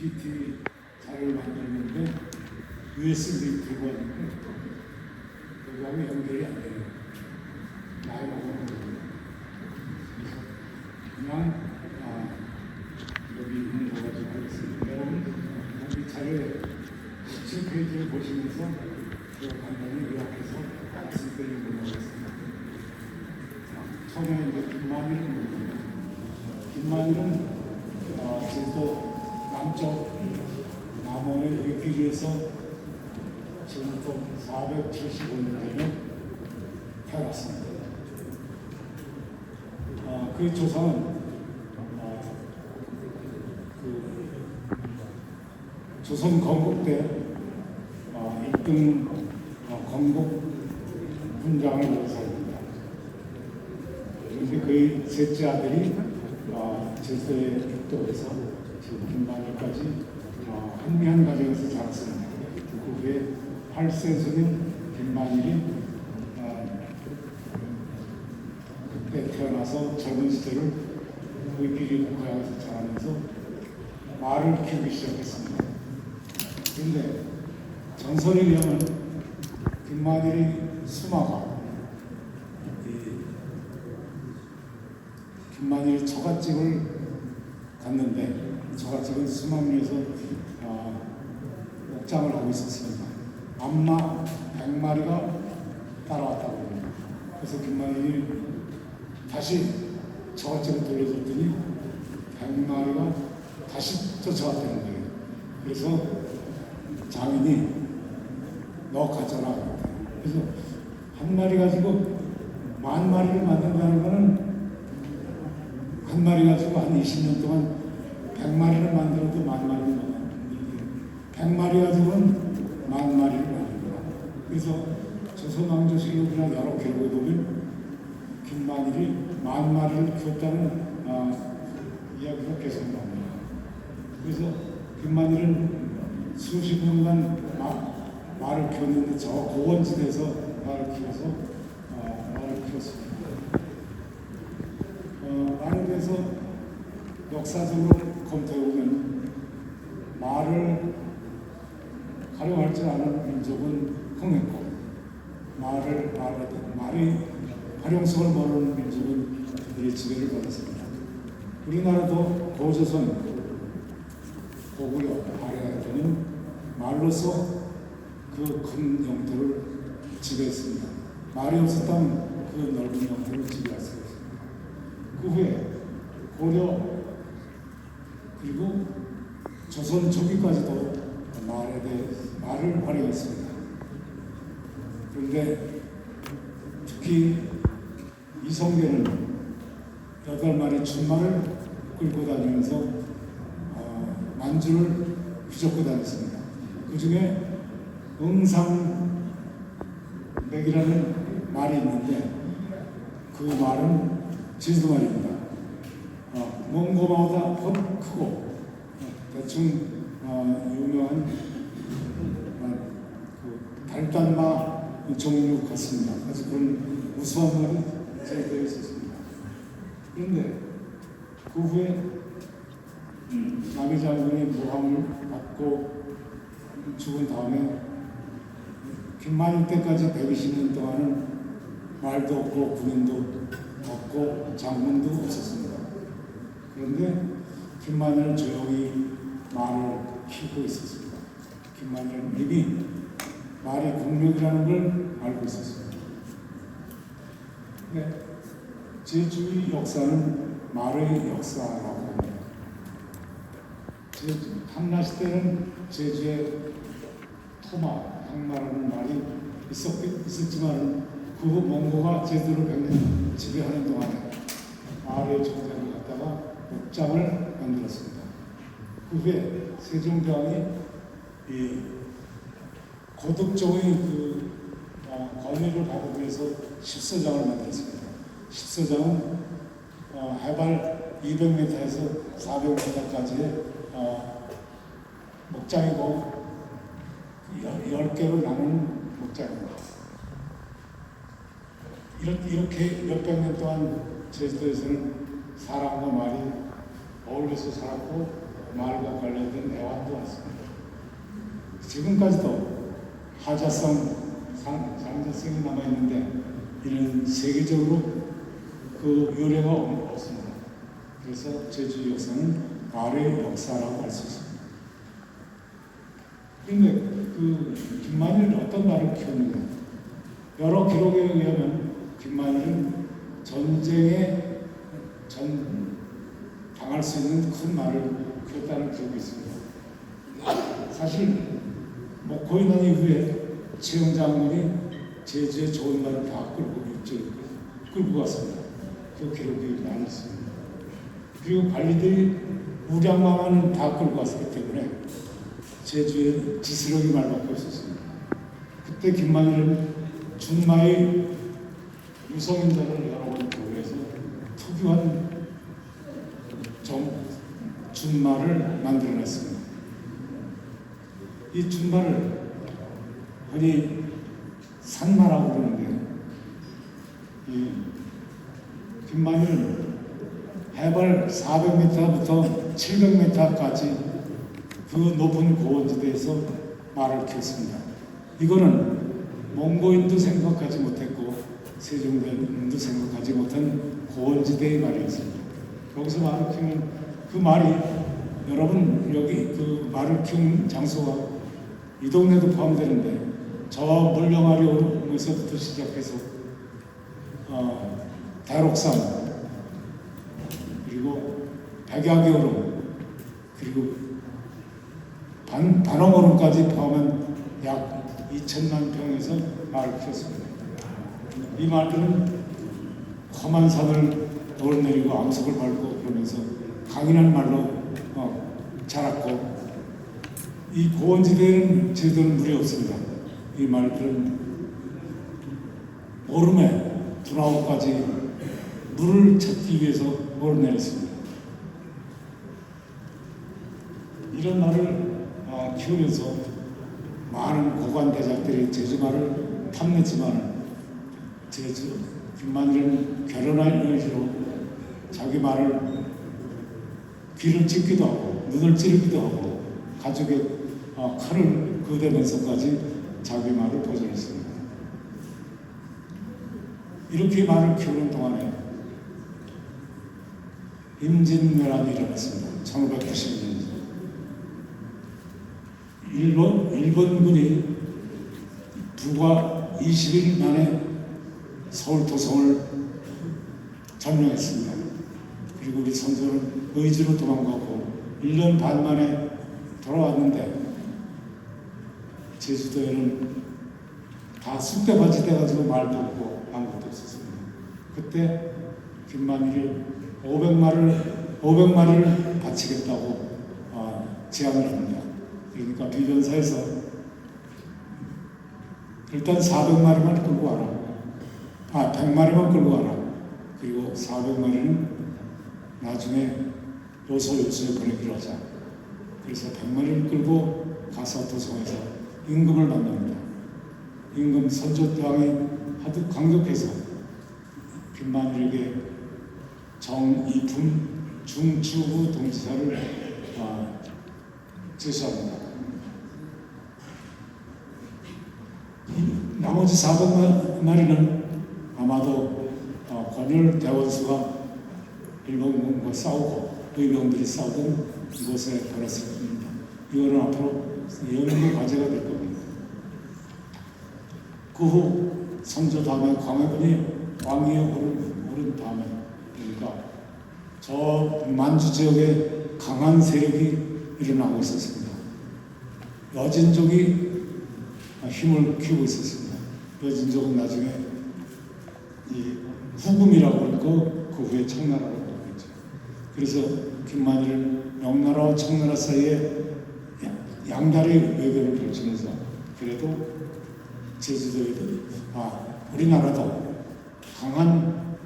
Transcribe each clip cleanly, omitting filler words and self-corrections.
PPT 자료를 만들었는데 USB 들고 왔는데 그거하고 연결이 안 돼요. 나이 먹으면 그냥 여기 있는 거 가지고 하겠습니다. 여러분 여기 자료에 17페이지를 보시면서 간단히 요약해서 말씀드리는 걸로 하겠습니다. 처음에 이제 김만일은 제주도 남쪽 남원의 외길에서 지금부터 475년 전에 태어났습니다. 그 조상은 조선 건국때 1등 건국 훈장을 받았습니다. 그런데 그의 셋째 아들이 제주도에 입도해서 지금 김만일까지 한미한 가정에서 자랐습니다. 그 후에 8세손인 김만일이 그때 태어나서 젊은 시절을 의길이 고향에서 자라면서 말을 키우기 시작했습니다. 그런데 전설에 의하면 김만일이 수마가 김만일이 처갓집을 갔는데 처갓집은 수마면에서 목장을 하고 있었습니다. 암마 100마리가 따라왔다고 합니다. 그래서 김만일이 다시 처갓집을 돌려줬더니 100마리가 다시 쫓아왔다는 거예요. 그래서 장인이 너 가져라. 그래서 한 마리 가지고 10,000마리를 만든다는 거는 한 마리 가지고 한 20년 동안 100마리를 만들어도 10,000마리를 만든다. 100마리 가지고는 10,000마리를 만든다. 그래서 조선왕조실록이나 여러 기록에 보면 김만일이 10,000마리를 키웠다는 이야기가 계속 나옵니다. 그래서 김만일은 수십 년간 말을 키웠는데 저 고원지대에서 말을 키웠습니다. 말에 대해서 역사적으로 검토해보면 말을 활용할 줄 아는 민족은 흥했고 말의 활용성을 모르는 민족은 그들의 지배를 받았습니다. 우리나라도 고조선 고구려 아래에는 말로서 그 큰 영토를 지배했습니다. 말이 없었다면 그 넓은 영토를 지배할 수 없습니다. 그 후에 고려 그리고 조선 초기까지도 말을 활용했습니다. 그런데 특히 이성계는 8마리 준말을 끌고 다니면서 만주를 휘젓고 다녔습니다. 그 중에 응상맥이라는 말이 있는데 그 말은 제주도 말입니다. 몽고마다 크고 대충 유명한 그 달단마 종류 같습니다. 아주 그런 우수한 말이 제주도에 있었습니다. 그런데 그 후에 남이 장군이 모함을 받고 죽은 다음에 김만일 때까지 120년 동안은 말도 없고 군인도 없고 장군도 없었습니다. 그런데 김만일은 조용히 말을 키우고 있었습니다. 김만일은 이미 말이 국력이라는 걸 알고 있었습니다. 네, 제주의 역사는 말의 역사라고 합니다. 한나시 때는 제주에 토마, 항마라는 말이 있었지만 그 후 몽고가 제주를 100년 지배하는 동안에 말의 종자를 갖다가 목장을 만들었습니다. 그 후에 세종대왕이 이 고득종의 권위를 받기 위해서 십서장을 만들었습니다. 십서장은 해발 200m에서 400m까지의 목장이고 10개로 나누는 목장입니다. 이렇게 몇백 년 동안 제주도에서는 사람과 말이 어울려서 살았고 말과 관련된 애와 지금까지도 상자성이 남아있는데 이는 세계적으로 그 유래가 없습니다. 그래서 제주 역사는 말의 역사라고 할 수 있습니다. 그런데 그 김만일은 어떤 말을 키우느냐? 여러 기록에 의하면 김만일은 전쟁에 당할 수 있는 큰 말을 키웠다는 기록이 있습니다. 사실 고인한 이후에 최영 장군이 제주에 좋은 말을 다 끌고 갔습니다. 그 기록이 많이 있습니다. 그리고 관리들이 우량마만 다 끌고 갔기 때문에 제주에 지스러기 말밖에 없었습니다. 그때 김만일은 준마의 유성인단을 여러 번 교회에서 특유한 준마를 만들어냈습니다. 이 준마를 흔히 산마라고 부르는데요. 이 김만일은 해발 400m부터 700m까지 그 높은 고원지대에서 말을 키웠습니다. 이거는 몽고인도 생각하지 못했고 세종대왕도 생각하지 못한 고원지대의 말이었습니다. 여기서 말을 키우는 그 말이 여러분 여기 그 말을 키우는 장소가 이 동네도 포함되는데 저 물령아리 오름에서부터 시작해서 대록산 그리고 백야기 오름 그리고 단원오름까지 포함한 약 2천만 평에서 말을 키웠습니다. 이 말들은 험한 산을 오르내리고 암석을 밟고 그러면서 강인한 말로 자랐고 이 고원지대에는 제도는 물이 없습니다. 이 말들은 오름에 두나우까지 물을 찾기 위해서 오르내렸습니다. 이런 말을 키우면서 많은 고관 대작들이 제주말을 탐냈지만 제주 김만일은 결혼할 의지로 자기 말을 귀를 찢기도 하고 눈을 찌르기도 하고 가족의 칼을 그대면서까지 자기 말을 보존했습니다. 이렇게 말을 키우는 동안에 임진왜란이 일어났습니다. 1590년 일본군이 불과 20일 만에 서울 도성을 점령했습니다. 그리고 우리 선조는 의지로 도망가고 1년 반 만에 돌아왔는데 제주도에는 다 쑥대밭이 돼가지고 말도 없고 아무것도 없었습니다. 그때 김만일이 500마리를 바치겠다고 제안을 합니다. 그러니까 비변사에서 일단 400마리만 끌고 와라. 100마리만 끌고 와라. 그리고 400마리는 나중에 요소에 보내기로 하자. 그래서 100마리를 끌고 가서 도성에서 임금을 만납니다. 임금 선조왕이 하도 강력해서 김만일에게 정이품 중추부 동지사를 제시합니다. 나머지 400마리는 아마도 권율 대원수가 일본군과 싸우고 의병들이 싸우던 곳에 보냈을 겁니다. 이거는 앞으로 연구 과제가 될 겁니다. 그 후 선조 다음에 광해군이 왕위에 오른 다음에 그러니까 저 만주 지역에 강한 세력이 일어나고 있었습니다. 여진족이 힘을 키우고 있었습니다. 여진족은 나중에 이 후금이라고 그랬고 그 후에 청나라라고 그랬죠. 그래서 김만일은 명나라와 청나라 사이에 양다리 외교를 펼치면서 그래도 제주도에도 우리나라도 강한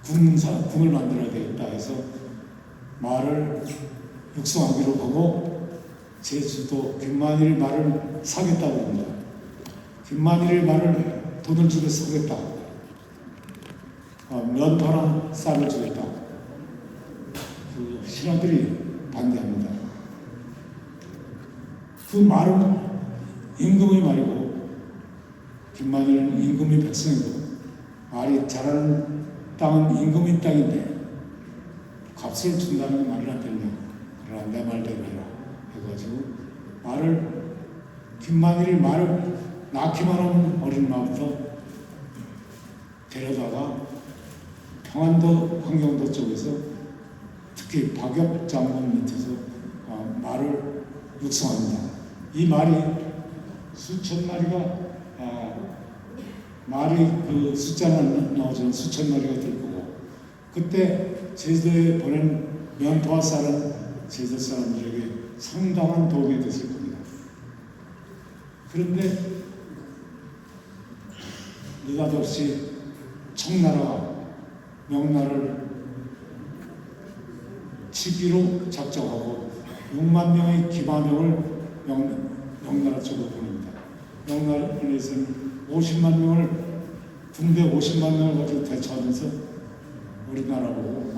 군을 만들어야 되겠다 해서 말을 육성하기로 하고 제주도 김만일 말을 사겠다고 합니다. 김만일의 말을 돈을 주고 사겠다. 면파랑 쌀을 주겠다. 그 신하들이 반대합니다. 그 그 말은 임금의 말이고 김만일은 임금의 백성이고 말이 자라는 땅은 임금의 땅인데 값을 준다는 게 말이 안 되냐. 그러나 내 말대로 해라 해가지고 말을 김만일이 말을 낳기만 하면 어린 마부터 데려다가 평안도 환경도 쪽에서 특히 박엽 장군 밑에서 말을 육성합니다. 이 말이 수천 마리가 말이 그 숫자는 나오지만 수천 마리가 될 거고 그때 제주도에 보낸 면포와 쌀은 제주도 사람들에게 상당한 도움이 됐을 겁니다. 그런데 느닷없이 청나라가 명나라를 치기로 작정하고 6만 명의 기마병을 명나라 쪽으로 보냅니다. 명나라에서는 50만 명을 군대 50만 명을 가지고 대처하면서 우리나라 보고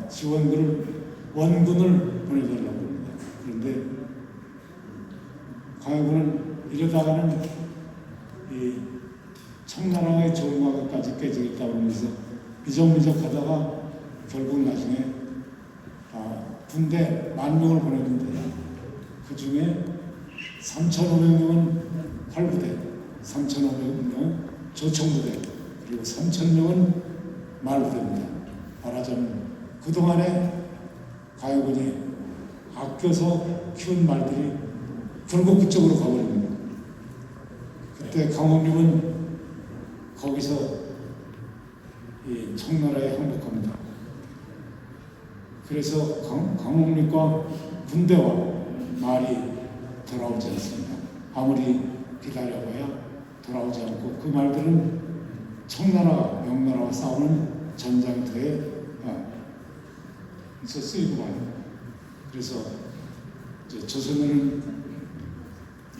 10,000명을 원군을 보내달라고 합니다. 그런데 광해군은 이러다가는 이 청나라의 조공화까지 깨지겠다 그러면서 미적미적 하다가 결국 나중에 군대 10,000명을 보냈는데 그 중에 3,500명은 활부대, 3,500명은 조총부대, 그리고 3,000명은 말부대입니다. 말하자면 그동안에 광해군이 아껴서 키운 말들이 결국 그쪽으로 가버립니다. 그때 강원림은 거기서 이 청나라에 항복합니다. 그래서 강홍립과 군대와 말이 돌아오지 않습니다. 아무리 기다려봐야 돌아오지 않고 그 말들은 청나라, 명나라와 싸우는 전장터에 쓰이고 말입니다. 그래서 조선은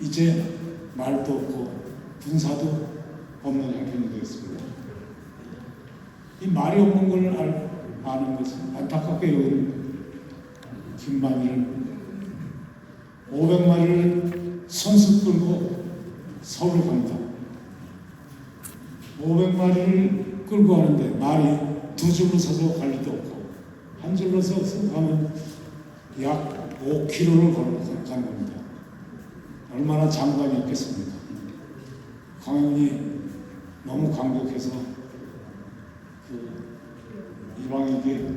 이제 말도 없고 군사도 없는 형편이 되었습니다. 이 말이 없는 걸 아는 것은 안타깝게 여긴 김만일은 500마리를 선수 끌고 서울로 갑니다. 500마리를 끌고 가는데 말이 두 줄로 서서 갈 리도 없고 한 줄로 서서 가면 약 5km를 가는 겁니다. 얼마나 장관이 있겠습니까? 광해군이 너무 강력해서 이방에게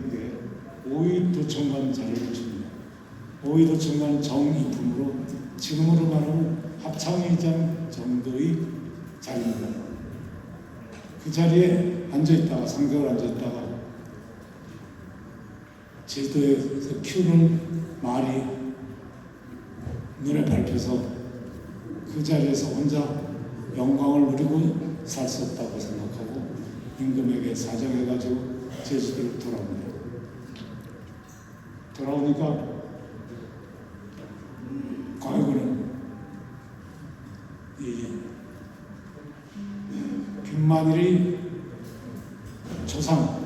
오의도청관 자리를 줍니다. 오의도청관 정이품으로 지금으로 말하면 합창의장 정도의 자리입니다. 그 자리에 앉아있다가 상대를 앉아있다가 제주도에서 키우는 말이 눈에 밟혀서 그 자리에서 혼자 영광을 누리고 살 수 없다고 생각하고 임금에게 사정해가지고 제주도로 돌아옵니다. 돌아오니까 광해군은 이 김만일이 조상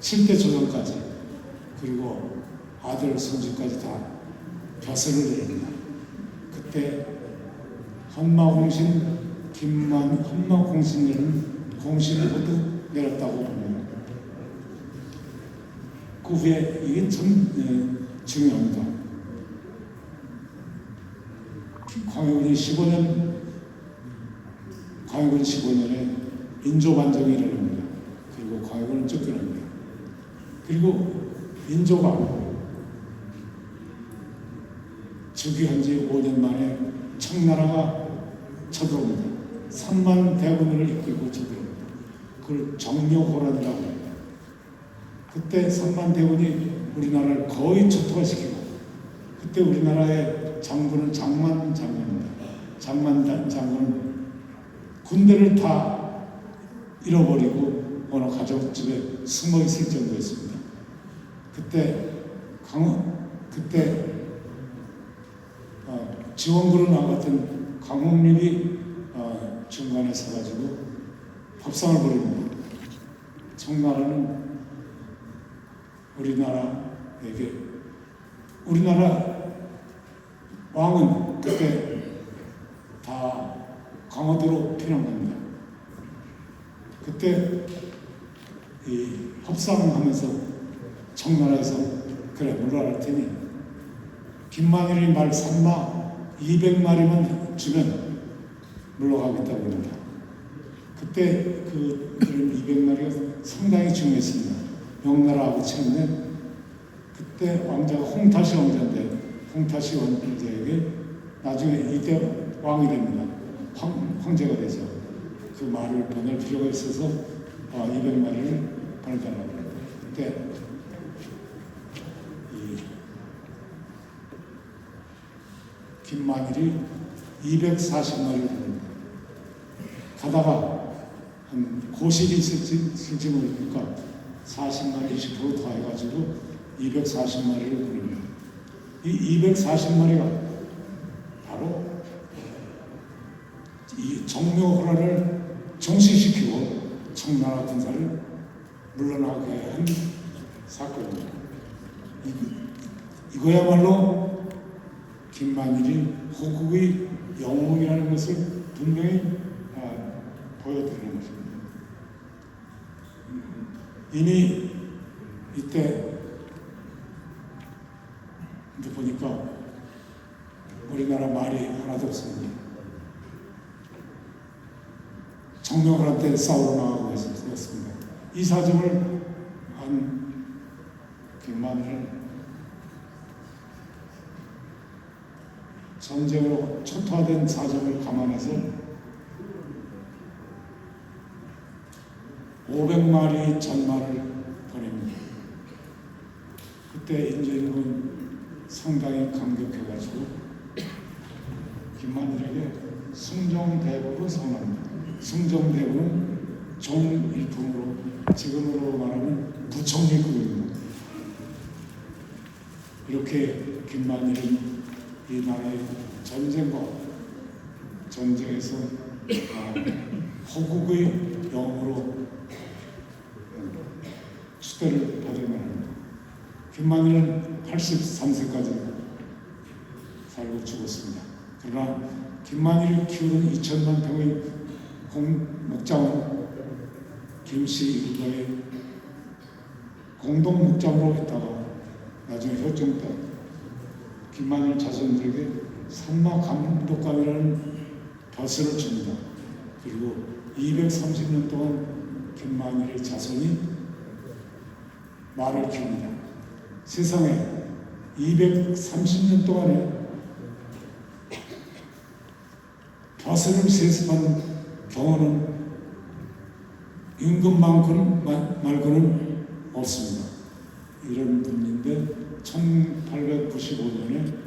7대 조상까지 그리고 아들 손주까지 다 벼슬을 내립니다. 그때 헌마공신 헌마공신이라는 공신을 모두 내렸다고 봅니다. 그 후에 이게 참 중요합니다. 광해군 15년에 인조반정이 일어납니다. 그리고 광해군은 쫓겨납니다. 그리고 인조가 즉위한 지 5년 만에 청나라가 쳐들어옵니다. 3만 대군을 이끌고 쳐들어옵니다. 그걸 정묘호란이라고 합니다. 그때 3만 대군이 우리나라를 거의 초토화시키고 그때 우리나라의 장군은 장만 장군입니다. 장만 장군은 군대를 다 잃어버리고 어느 가정집에 숨어 있을 정도였습니다. 그때 지원군을 나갔던 강홍립이 중간에 서가지고 협상을 벌입니다. 청나라는 우리나라에게 우리나라 왕은 그때 다 강화도로 피난 겁니다. 그때 이 협상하면서 청나라에서 그래 물러날 테니 김만일이 말 산마 200마리만 주면 물러가겠다고 합니다. 그때 그런 200마리가 상당히 중요했습니다. 명나라하고 치는데 그때 왕자가 홍타시 왕자인데 홍타시 왕자에게 나중에 이때 왕이 됩니다. 황제가 되죠. 그 말을 보낼 필요가 있어서 200마리를 보내달라고 합니다. 그때 이 김만일이 240마리를 보냅니다. 가다가 한 고실이 있을지 모르니까 40마리 20% 더해가지고 240마리를 보냅니다. 이 240마리가 바로 이 정묘호란을 정식시키고 청나라 군사를 물러나게 한 사건입니다. 이거야말로 김만일이 호국의 영웅이라는 것을 분명히 보여드리는 것입니다. 이미 이때 보니까 우리나라 말이 하나도 없습니다. 정명호란 때 싸우러 나가고 있었습니다. 이 사정을 한 김만일은 전쟁으로 초토화된 사정을 감안해서 500마리 전말을 보냅니다. 그때 인조인군 상당히 감격해가지고 김만일에게 숭정대부로 선언합니다. 숭정대부는 종일품으로 지금으로 말하면 부총리급입니다. 이렇게 김만일은 이 나라의 전쟁에서 호국의 영웅으로 추대를 받으면 합니다. 김만일은 83세까지 살고 죽었습니다. 그러나 김만일이 키우는 2천만 평의 목장은 김씨 일가의 공동 목장으로 했다가 나중에 효정 때 김만일 자손들에게 산마 감독관이라는 벼슬을 줍니다. 그리고 230년 동안 김만일의 자손이 말을 키웁니다. 세상에 230년 동안에 벼슬을 세습한 경우는 임금만큼 말고는 없습니다. 이런 분인데 1895년에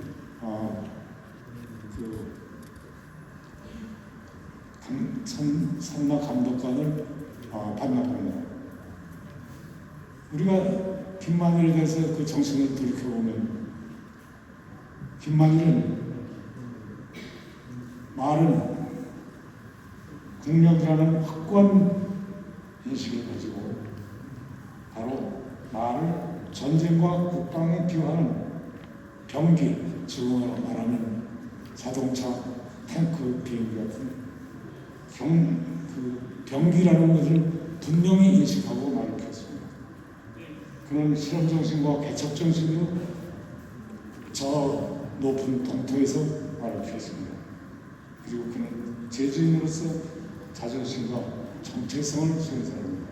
산마 감독관을 반납합니다. 우리가 김만일에 대해서 그 정신을 돌이켜보면 김만일은 말은 국력이라는 확고한 인식을 가지고 바로 말을 전쟁과 국방에 비유하는 병기, 지금으로 말하면 자동차, 탱크, 비행기 같은 병기라는 것을 분명히 인식하고 말을 폈습니다. 그런 실험정신과 개척정신으로 저 높은 동토에서 말을 폈습니다. 그리고 그는 제주인으로서 자존심과 정체성을 지닌 사람입니다.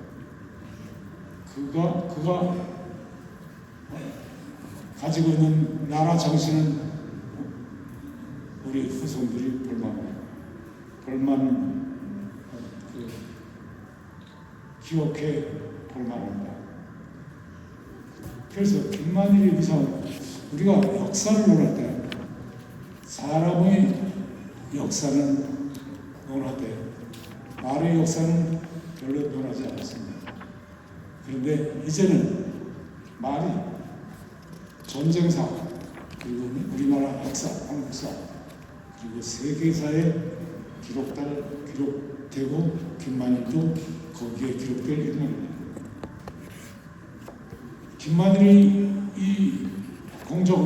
그가 가지고 있는 나라 정신은 우리 후손들이 기억해 볼만합니다. 그래서 김만일의 위상, 우리가 역사를 논할 때 사람의 역사는 논하되 말의 역사는 별로 논하지 않았습니다. 그런데 이제는 말이 전쟁사, 그리고 우리나라 역사, 한국사, 그리고 세계사에 기록되고 김만일도 거기에 기록될 인물입니다. 김만일의 이 공적은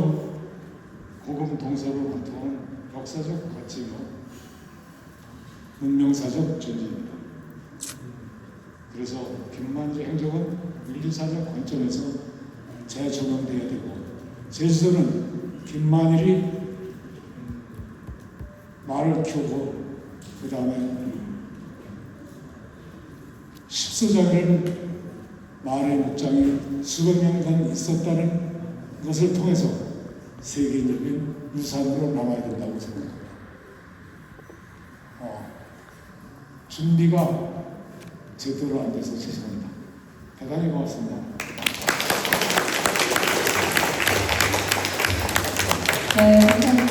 복음 동서로 관통한 역사적 가치이며 문명사적 존재입니다. 그래서 김만일의 행적은 인류사적 관점에서 재조명되어야 되고, 제주도는 김만일이 말을 키우고 그 다음에 십수장이라는 말의 목장이 수백 년간 있었다는 것을 통해서 세계적인 유산으로 남아야 된다고 생각합니다. 준비가 제대로 안 돼서 죄송합니다. 대단히 고맙습니다. 네, 감사합니다.